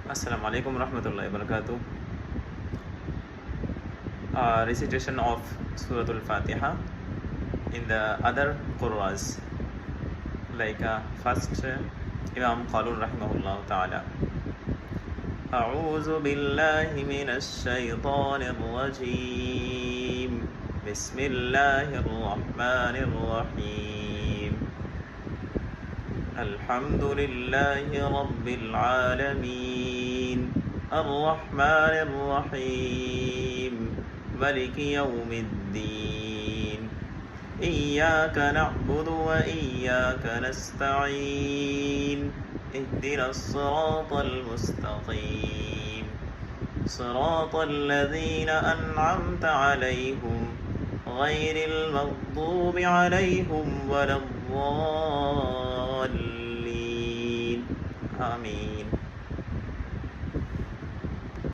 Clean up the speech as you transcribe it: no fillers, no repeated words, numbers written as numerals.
Assalamu alaikum warahmatullahi wabarakatuh. Recitation of Surah Al-Fatiha in the other Qur'ans. Like first Imam Qalun rahimahullah ta'ala. أعوذ بالله من الشيطان الرجيم بسم الله الرحمن الرحيم الحمد لله رب العالمين الرحمن الرحيم مالك يوم الدين إياك نعبد وإياك نستعين اهدنا الصراط المستقيم صراط الذين أنعمت عليهم غير المغضوب عليهم ولا الضالين آمين.